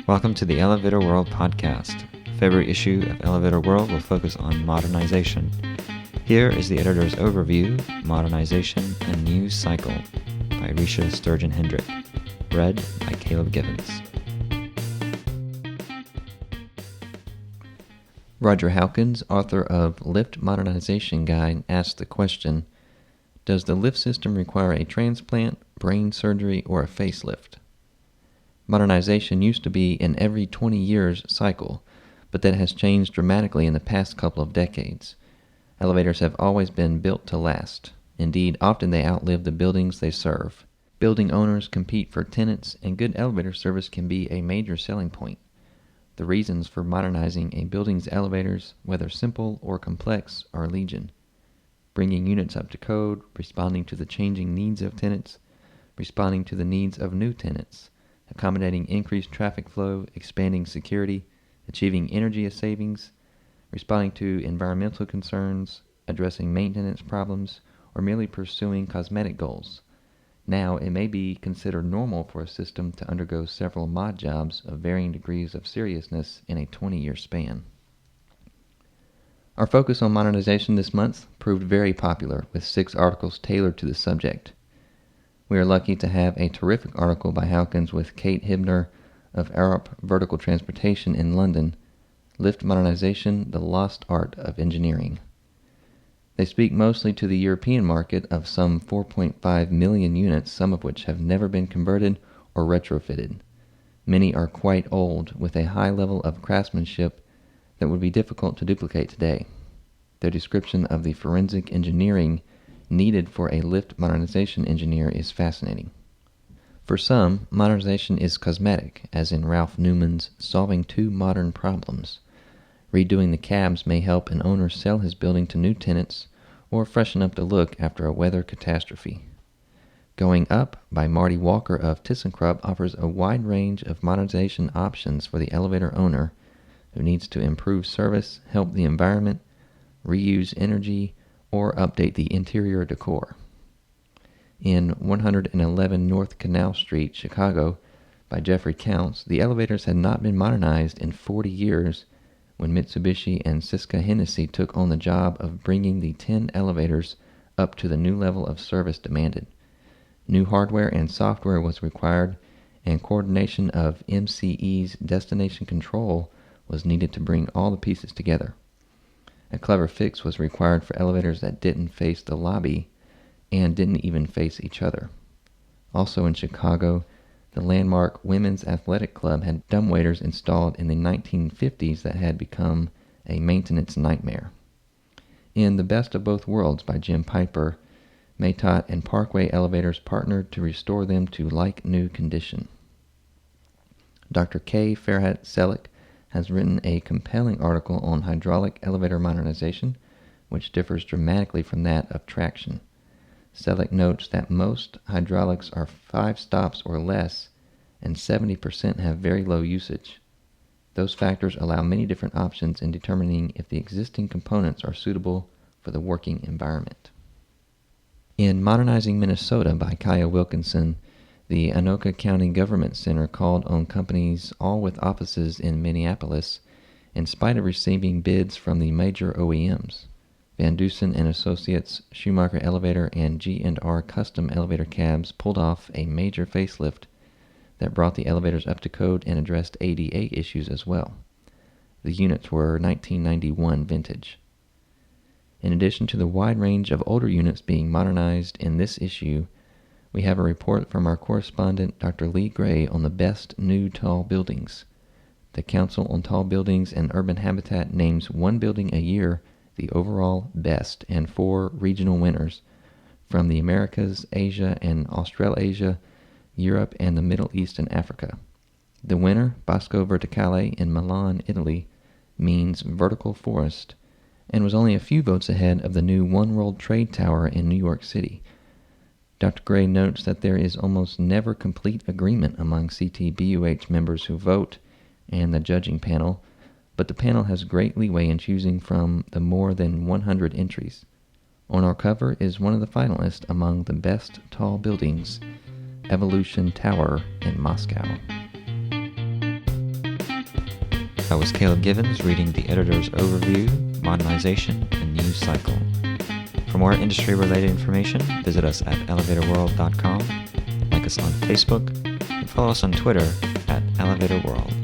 Welcome to the Elevator World podcast. The February issue of Elevator World will focus on modernization. Here is the editor's overview, Modernization A New Cycle, by Risha Sturgeon-Hendrick. Read by Caleb Gibbons. Roger Howkins, author of Lift Modernization Guide, asked the question, does the lift system require a transplant, brain surgery, or a facelift? Modernization used to be an every 20 years cycle, but that has changed dramatically in the past couple of decades. Elevators have always been built to last. Indeed, often they outlive the buildings they serve. Building owners compete for tenants, and good elevator service can be a major selling point. The reasons for modernizing a building's elevators, whether simple or complex, are legion. Bringing units up to code, responding to the changing needs of tenants, responding to the needs of new tenants, accommodating increased traffic flow, expanding security, achieving energy savings, responding to environmental concerns, addressing maintenance problems, or merely pursuing cosmetic goals. Now, it may be considered normal for a system to undergo several mod jobs of varying degrees of seriousness in a 20-year span. Our focus on modernization this month proved very popular, with 6 articles tailored to the subject. We are lucky to have a terrific article by Howkins with Kate Hibner of Arup Vertical Transportation in London, Lift Modernization, the Lost Art of Engineering. They speak mostly to the European market of some 4.5 million units, some of which have never been converted or retrofitted. Many are quite old, with a high level of craftsmanship that would be difficult to duplicate today. Their description of the forensic engineering needed for a lift modernization engineer is fascinating. For some, modernization is cosmetic, as in Ralph Newman's Solving Two Modern Problems. Redoing the cabs may help an owner sell his building to new tenants or freshen up the look after a weather catastrophe. Going Up by Marty Walker of ThyssenKrupp offers a wide range of modernization options for the elevator owner who needs to improve service, help the environment, reuse energy, or update the interior decor. In 111 North Canal Street, Chicago, by Jeffrey Counts, the elevators had not been modernized in 40 years when Mitsubishi and Siska Hennessy took on the job of bringing the 10 elevators up to the new level of service demanded. New hardware and software was required, and coordination of MCE's destination control was needed to bring all the pieces together. A clever fix was required for elevators that didn't face the lobby and didn't even face each other. Also in Chicago, the landmark Women's Athletic Club had dumbwaiters installed in the 1950s that had become a maintenance nightmare. In The Best of Both Worlds by Jim Piper, Maytot and Parkway elevators partnered to restore them to like-new condition. Dr. K. Ferhat Selik has written a compelling article on hydraulic elevator modernization, which differs dramatically from that of traction. Selik notes that most hydraulics are 5 stops or less, and 70% have very low usage. Those factors allow many different options in determining if the existing components are suitable for the working environment. In Modernizing Minnesota by Kaya Wilkinson, the Anoka County Government Center called on companies, all with offices in Minneapolis, in spite of receiving bids from the major OEMs. Van Dusen and Associates, Schumacher Elevator, and G&R Custom Elevator Cabs pulled off a major facelift that brought the elevators up to code and addressed ADA issues as well. The units were 1991 vintage. In addition to the wide range of older units being modernized in this issue, we have a report from our correspondent, Dr. Lee Gray, on the best new tall buildings. The Council on Tall Buildings and Urban Habitat names 1 building a year the overall best and 4 regional winners from the Americas, Asia and Australasia, Europe, and the Middle East and Africa. The winner, Bosco Verticale in Milan, Italy, means vertical forest, and was only a few votes ahead of the new One World Trade Tower in New York City. Dr. Gray notes that there is almost never complete agreement among CTBUH members who vote and the judging panel, but the panel has great leeway in choosing from the more than 100 entries. On our cover is one of the finalists among the best tall buildings, Evolution Tower in Moscow. That was Caleb Givens reading the editor's overview, Modernization A New Cycle. For more industry-related information, visit us at elevatorworld.com, like us on Facebook, and follow us on Twitter at elevatorworld.